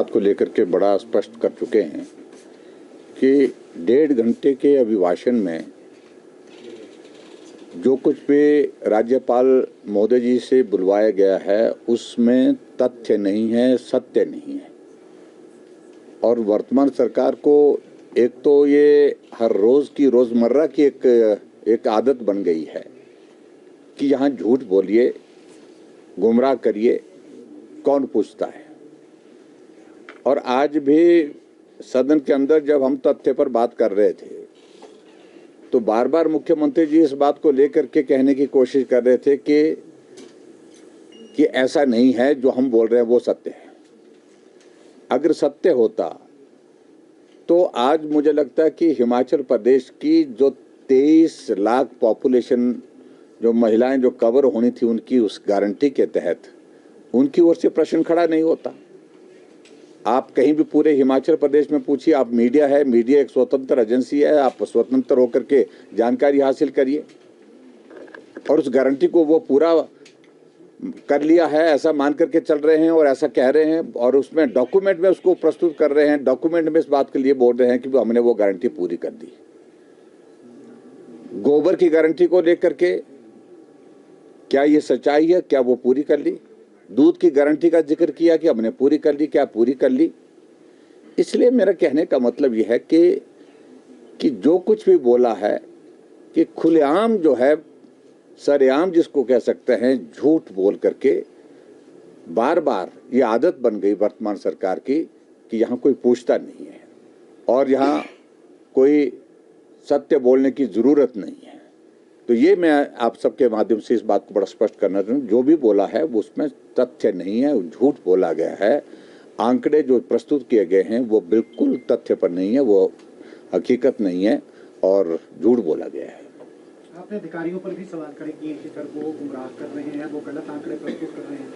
बात को लेकर के बड़ा स्पष्ट कर चुके हैं कि 1.5 घंटे के अभिभाषण में जो कुछ भी राज्यपाल महोदय जी से बुलवाया गया है उसमें तथ्य नहीं है, सत्य नहीं है। और वर्तमान सरकार को एक तो ये हर रोज की रोजमर्रा की एक आदत बन गई है कि यहाँ झूठ बोलिए, गुमराह करिए, कौन पूछता है। और आज भी सदन के अंदर जब हम तथ्य पर बात कर रहे थे तो बार बार मुख्यमंत्री जी इस बात को लेकर के कहने की कोशिश कर रहे थे कि ऐसा नहीं है, जो हम बोल रहे हैं वो सत्य है। अगर सत्य होता तो आज मुझे लगता है कि हिमाचल प्रदेश की जो 23 लाख पॉपुलेशन जो महिलाएं जो कवर होनी थी उनकी उस गारंटी के तहत उनकी ओर से प्रश्न खड़ा नहीं होता। आप कहीं भी पूरे हिमाचल प्रदेश में पूछिए, आप मीडिया है, मीडिया एक स्वतंत्र एजेंसी है, आप स्वतंत्र होकर के जानकारी हासिल करिए। और उस गारंटी को वो पूरा कर लिया है ऐसा मान करके चल रहे हैं और ऐसा कह रहे हैं और उसमें डॉक्यूमेंट में उसको प्रस्तुत कर रहे हैं, डॉक्यूमेंट में इस बात के लिए बोल रहे हैं कि हमने वो गारंटी पूरी कर दी। गोबर की गारंटी को लेकर के क्या ये सच्चाई है, क्या वो पूरी कर ली? दूध की गारंटी का जिक्र किया कि हमने पूरी कर ली, क्या पूरी कर ली? इसलिए मेरा कहने का मतलब यह है कि जो कुछ भी बोला है कि खुलेआम जो है, सरेआम जिसको कह सकते हैं, झूठ बोल करके बार बार ये आदत बन गई वर्तमान सरकार की कि यहाँ कोई पूछता नहीं है और यहाँ कोई सत्य बोलने की जरूरत नहीं है। तो ये मैं आप सबके माध्यम से इस बात को बड़ा स्पष्ट करना चाहूँ, जो भी बोला है वो उसमें तथ्य नहीं है, झूठ बोला गया है। आंकड़े जो प्रस्तुत किए गए हैं वो बिल्कुल तथ्य पर नहीं है, वो हकीकत नहीं है और झूठ बोला गया है। आपने अधिकारियों पर भी सवाल करे कि सर वो गुमराह कर रहे हैं, वो गलत आंकड़े प्रस्तुत कर रहे हैं।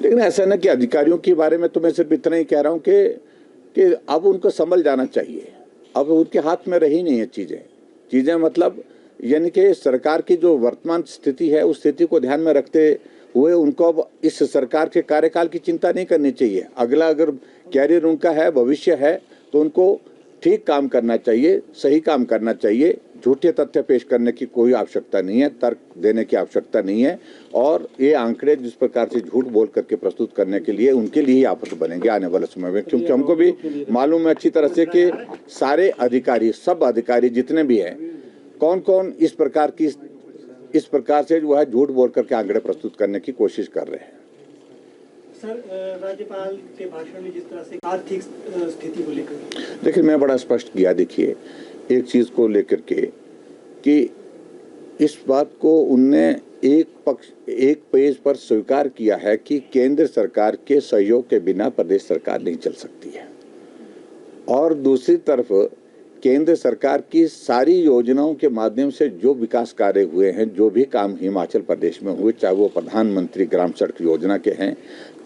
लेकिन ऐसा ना कि अधिकारियों के बारे में तो मैं सिर्फ इतना ही कह रहा हूँ कि अब उनको संभल जाना चाहिए। अब उनके हाथ में रही नहीं है चीज़ें मतलब यानी कि सरकार की जो वर्तमान स्थिति है उस स्थिति को ध्यान में रखते हुए उनको अब इस सरकार के कार्यकाल की चिंता नहीं करनी चाहिए। अगला अगर कैरियर उनका है, भविष्य है, तो उनको ठीक काम करना चाहिए, सही काम करना चाहिए। झूठे तथ्य पेश करने की कोई आवश्यकता नहीं है, तर्क देने की आवश्यकता नहीं है। और ये आंकड़े जिस प्रकार से झूठ बोल करके प्रस्तुत करने के लिए उनके लिए ही आफत बनेंगे आने वाले समय में, क्योंकि हमको भी मालूम है अच्छी तरह से कि सारे अधिकारी, सब अधिकारी जितने भी हैं, कौन कौन इस प्रकार से जो है झूठ बोल करके आंकड़े प्रस्तुत करने की कोशिश कर रहे हैं। सर, राज्यपाल के भाषण में जिस तरह से आर्थिक स्थिति को लेकर देखिए मैं बड़ा स्पष्ट किया, देखिए एक चीज को लेकर के कि इस बात को उनने एक पेज पर स्वीकार किया है कि केंद्र सरकार के सहयोग के बिना प्रदेश सरकार नहीं चल सकती है। और दूसरी तरफ केंद्र सरकार की सारी योजनाओं के माध्यम से जो विकास कार्य हुए हैं, जो भी काम हिमाचल प्रदेश में हुए, चाहे वो प्रधानमंत्री ग्राम सड़क योजना के हैं,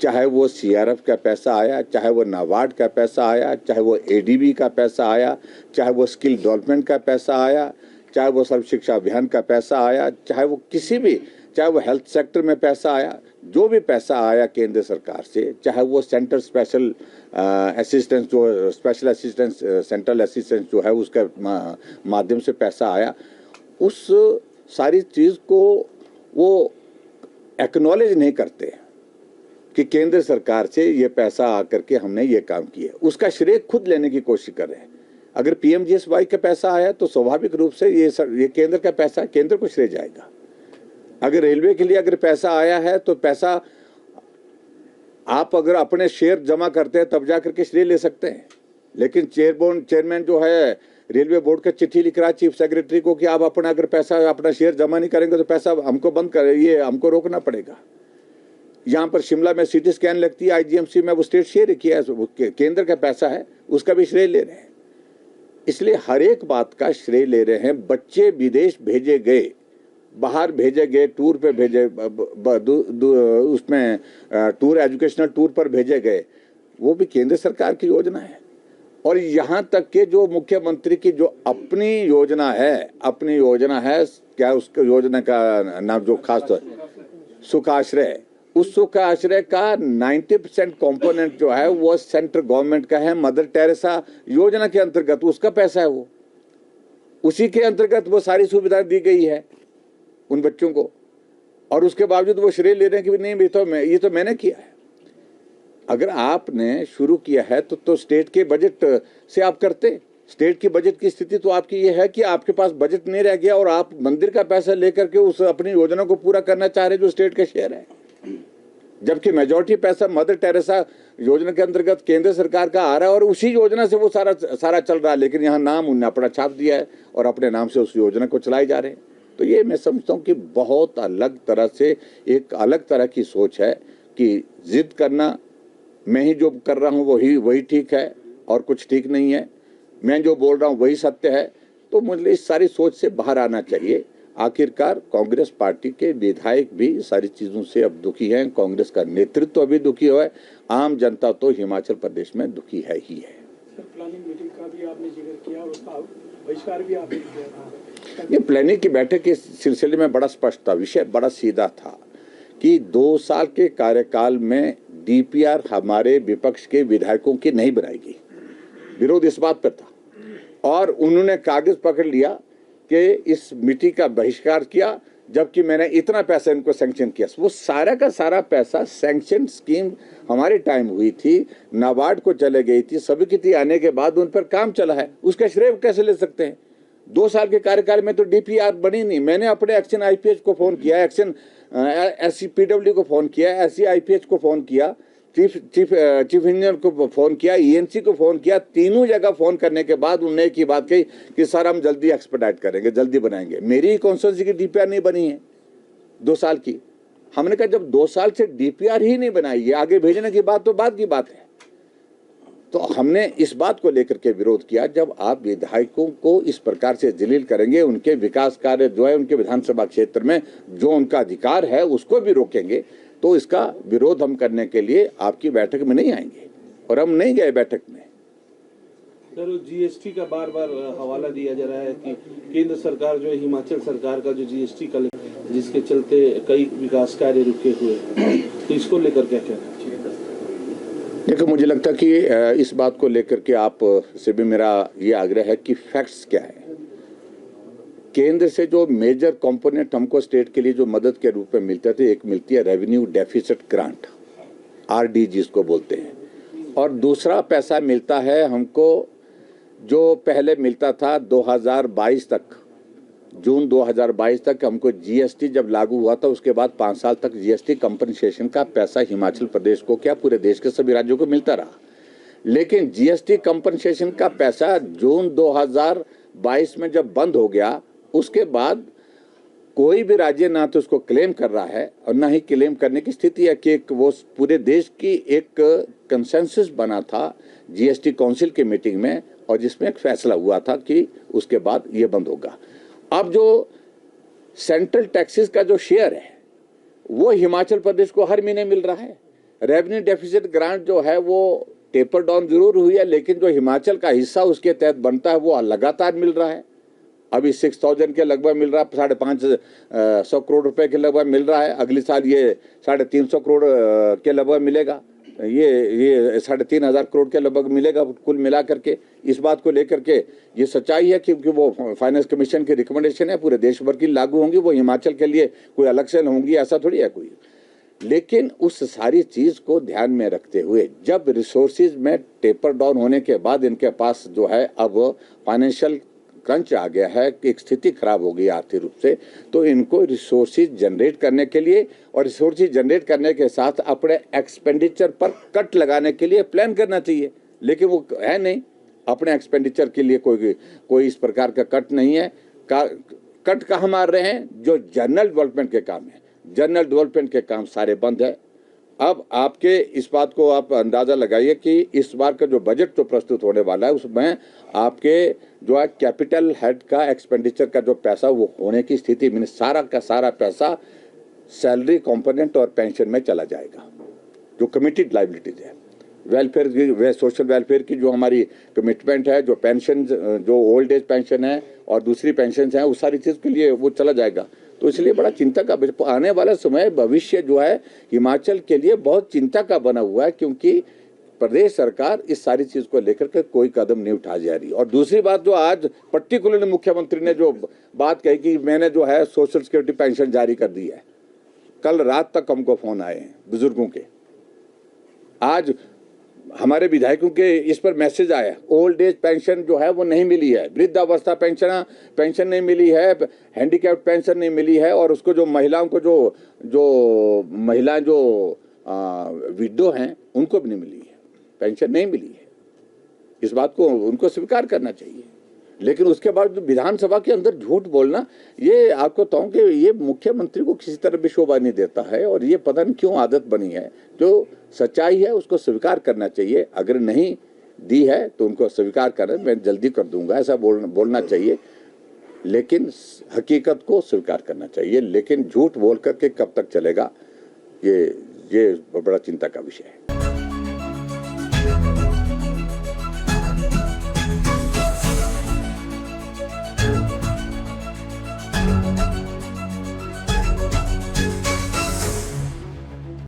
चाहे वो सीआरएफ का पैसा आया, चाहे वो नाबार्ड का पैसा आया, चाहे वो एडीबी का पैसा आया, चाहे वो स्किल डेवलपमेंट का पैसा आया, चाहे वो सर्व शिक्षा अभियान का पैसा आया, चाहे वो किसी भी, चाहे वो हेल्थ सेक्टर में पैसा आया, जो भी पैसा आया केंद्र सरकार से, चाहे वो सेंटर स्पेशल असिस्टेंस जो स्पेशल असिस्टेंस सेंट्रल असिस्टेंस जो है उसके माध्यम से पैसा आया, उस सारी चीज़ को वो एक्नॉलेज नहीं करते कि केंद्र सरकार से ये पैसा आकर के हमने ये काम किया। उसका श्रेय खुद लेने की कोशिश कर रहे हैं। अगर पीएमजीएसवाई का पैसा आया तो स्वाभाविक रूप से ये केंद्र का पैसा, केंद्र को श्रेय जाएगा। अगर रेलवे के लिए अगर पैसा आया है तो पैसा आप अगर अपने शेयर जमा करते हैं तब जा करके श्रेय ले सकते हैं। लेकिन चेयरमैन जो है रेलवे बोर्ड का चिट्ठी लिख रहा है चीफ सेक्रेटरी को कि आप अपना अगर पैसा अपना शेयर जमा नहीं करेंगे तो पैसा हमको बंद कर, ये हमको रोकना पड़ेगा। यहाँ पर शिमला में सिटी स्कैन लगती है, आईजीएमसी में वो स्टेट शेयर किया है, केंद्र का पैसा है, उसका भी श्रेय ले रहे हैं। इसलिए हर एक बात का श्रेय ले रहे हैं। बच्चे विदेश भेजे गए, बाहर भेजे गए, टूर पे भेजे, उसमें टूर एजुकेशनल टूर पर भेजे गए, वो भी केंद्र सरकार की योजना है। और यहाँ तक के जो मुख्यमंत्री की जो अपनी योजना है, क्या उसके योजना का नाम जो खास तौर सुखाश्रय, उस सुख आश्रय का 90% कंपोनेंट जो है वो सेंट्रल गवर्नमेंट का है, मदर टेरेसा योजना के अंतर्गत उसका पैसा है, वो उसी के अंतर्गत वो सारी सुविधाएं दी गई है उन बच्चों को, और उसके बावजूद वो श्रेय ले रहे हैं कि नहीं ये तो मैंने किया है। अगर आपने शुरू किया है तो स्टेट के बजट से आप करते। स्टेट की बजट की स्थिति तो आपकी ये है कि आपके पास बजट नहीं रह गया और आप मंदिर का पैसा लेकर के उस अपनी योजना को पूरा करना चाह रहे जो स्टेट का शेयर है, जबकि मेजॉरिटी पैसा मदर टेरेसा योजना के अंतर्गत केंद्र सरकार का आ रहा है और उसी योजना से वो सारा चल रहा है। लेकिन यहाँ नाम उन्होंने अपना छाप दिया है और अपने नाम से उस योजना को चलाए जा रहे हैं। तो ये मैं समझता हूँ कि बहुत अलग तरह से एक अलग तरह की सोच है कि जिद करना मैं ही जो कर रहा हूँ वही ठीक है और कुछ ठीक नहीं है, मैं जो बोल रहा हूँ वही सत्य है। तो मुझे इस सारी सोच से बाहर आना चाहिए। आखिरकार कांग्रेस पार्टी के विधायक भी सारी चीज़ों से अब दुखी हैं, कांग्रेस का नेतृत्व भी दुखी है, आम जनता तो हिमाचल प्रदेश में दुखी है ही है। सर, प्लानिंग मीटिंग का भी आपने जिक्र किया, उसका बहिष्कार भी आपने किया था। ये प्लानिंग की बैठक के सिलसिले में बड़ा स्पष्ट था, विषय बड़ा सीधा था कि 2 साल के कार्यकाल में डीपीआर हमारे विपक्ष के विधायकों की नहीं बनाएगी। विरोध इस बात पर था और उन्होंने कागज पकड़ लिया कि इस मीटिंग का बहिष्कार किया, जबकि मैंने इतना पैसा इनको सैंक्शन किया। वो सारा का सारा पैसा सैंक्शन स्कीम हमारे टाइम हुई थी, नाबार्ड को चले गई थी, स्वीकृति आने के बाद उन पर काम चला है, उसका श्रेय कैसे ले सकते हैं? 2 साल के कार्यकाल में तो डीपीआर बनी नहीं। मैंने अपने एक्शन आईपीएच को फोन किया, एक्शन एससीपीडब्ल्यू को फोन किया, एससीआईपीएच को फोन किया, चीफ इंजीनियर को फोन किया, ईएनसी को फोन किया। तीनों जगह फोन करने के बाद उन्होंने एक ही बात कही कि सर हम जल्दी एक्सपेडाइट करेंगे, जल्दी बनाएंगे। मेरी कॉन्स्टिट्यूंसी की डीपीआर नहीं बनी है 2 साल की। हमने कहा जब 2 साल से डीपीआर ही नहीं बनाई है, आगे भेजने की बात तो बाद की बात है। तो हमने इस बात को लेकर के विरोध किया, जब आप विधायकों को इस प्रकार से जलील करेंगे, उनके विकास कार्य जो है उनके विधानसभा क्षेत्र में जो उनका अधिकार है उसको भी रोकेंगे, तो इसका विरोध हम करने के लिए आपकी बैठक में नहीं आएंगे और हम नहीं गए बैठक में। सर, जीएसटी का बार बार हवाला दिया जा रहा है कि केंद्र सरकार जो है हिमाचल सरकार का जो जीएसटी का जिसके चलते कई विकास कार्य रुके हुए हैं, तो इसको लेकर क्या कहना चाहिए? देखो, मुझे लगता है कि इस बात को लेकर के आप से भी मेरा ये आग्रह है कि फैक्ट्स क्या है। केंद्र से जो मेजर कंपोनेंट हमको स्टेट के लिए जो मदद के रूप में मिलते थे, एक मिलती है रेवेन्यू डेफिसिट ग्रांट, आरडी जिसको बोलते हैं, और दूसरा पैसा मिलता है हमको जो पहले मिलता था 2022 तक, जून 2022 तक हमको जीएसटी जब लागू हुआ था, उसके बाद 5 साल तक जीएसटी कंपनसेशन का पैसा हिमाचल प्रदेश को क्या पूरे देश के सभी राज्यों को मिलता रहा। लेकिन जीएसटी कंपनसेशन का पैसा जून 2022 में जब बंद हो गया, उसके बाद कोई भी राज्य ना तो उसको क्लेम कर रहा है और ना ही क्लेम करने की स्थिति है कि एक वो पूरे देश की एक कंसेंसस बना था जीएसटी काउंसिल की मीटिंग में, और जिसमें एक फैसला हुआ था कि उसके बाद ये बंद होगा। अब जो सेंट्रल टैक्सेस का जो शेयर है वो हिमाचल प्रदेश को हर महीने मिल रहा है। रेवेन्यू डेफिसिट ग्रांट जो है वो टेपर डाउन जरूर हुई है, लेकिन जो हिमाचल का हिस्सा उसके तहत बनता है वो लगातार मिल रहा है। अभी 6000 के लगभग मिल रहा है, 550 करोड़ रुपए के लगभग मिल रहा है। अगले साल ये 350 करोड़ के लगभग मिलेगा, ये 3500 करोड़ के लगभग मिलेगा कुल मिला करके। इस बात को लेकर के ये सच्चाई है क्योंकि वो फाइनेंस कमीशन की रिकमेंडेशन है, पूरे देश भर की लागू होंगी, वो हिमाचल के लिए कोई अलग से होंगी ऐसा थोड़ी है कोई। लेकिन उस सारी चीज को ध्यान में रखते हुए जब रिसोर्सेज में टेपर डाउन होने के बाद इनके पास जो है अब फाइनेंशियल क्रंच आ गया है, एक स्थिति खराब हो गई आर्थिक रूप से, तो इनको रिसोर्सेज जनरेट करने के लिए और रिसोर्सेज जनरेट करने के साथ अपने एक्सपेंडिचर पर कट लगाने के लिए प्लान करना चाहिए। लेकिन वो है नहीं, अपने एक्सपेंडिचर के लिए कोई इस प्रकार का कट नहीं है। कट कहाँ मार रहे हैं? जो जनरल डेवलपमेंट के काम है, जनरल डेवलपमेंट के काम सारे बंद है। अब आपके इस बात को आप अंदाज़ा लगाइए कि इस बार का जो बजट जो प्रस्तुत होने वाला है उसमें आपके जो है कैपिटल हेड का एक्सपेंडिचर का जो पैसा वो होने की स्थिति में सारा का सारा पैसा सैलरी कंपोनेंट और पेंशन में चला जाएगा, जो कमिटेड लाइबिलिटीज है। वेलफेयर की, सोशल वेलफेयर की जो हमारी कमिटमेंट है, जो पेंशन, जो ओल्ड एज पेंशन है और दूसरी पेंशन है, उस सारी चीज़ के लिए वो चला जाएगा। तो इसलिए बड़ा चिंता का आने वाला समय भविष्य जो है हिमाचल के लिए बहुत चिंता का बना हुआ है, क्योंकि प्रदेश सरकार इस सारी चीज को लेकर के कोई कदम नहीं उठा जा रही। और दूसरी बात जो आज पर्टिकुलरली मुख्यमंत्री ने जो बात कही कि मैंने जो है सोशल सिक्योरिटी पेंशन जारी कर दी है, कल रात तक हमको फोन आए हैं बुजुर्गों के, आज हमारे विधायकों के इस पर मैसेज आया, ओल्ड एज पेंशन जो है वो नहीं मिली है, वृद्धावस्था पेंशन नहीं मिली है, हैंडीकैप पेंशन नहीं मिली है, और उसको जो महिलाओं को जो महिलाएं जो विडो हैं उनको भी नहीं मिली है, पेंशन नहीं मिली है। इस बात को उनको स्वीकार करना चाहिए। लेकिन उसके बाद विधानसभा के अंदर झूठ बोलना, ये आपको बताऊं कि ये मुख्यमंत्री को किसी तरह भी शोभा नहीं देता है, और ये पता नहीं क्यों आदत बनी है। जो सच्चाई है उसको स्वीकार करना चाहिए, अगर नहीं दी है तो उनको स्वीकार करना, मैं जल्दी कर दूंगा ऐसा बोलना चाहिए, लेकिन हकीकत को स्वीकार करना चाहिए। लेकिन झूठ बोल करके कब तक चलेगा, ये बड़ा चिंता का विषय है।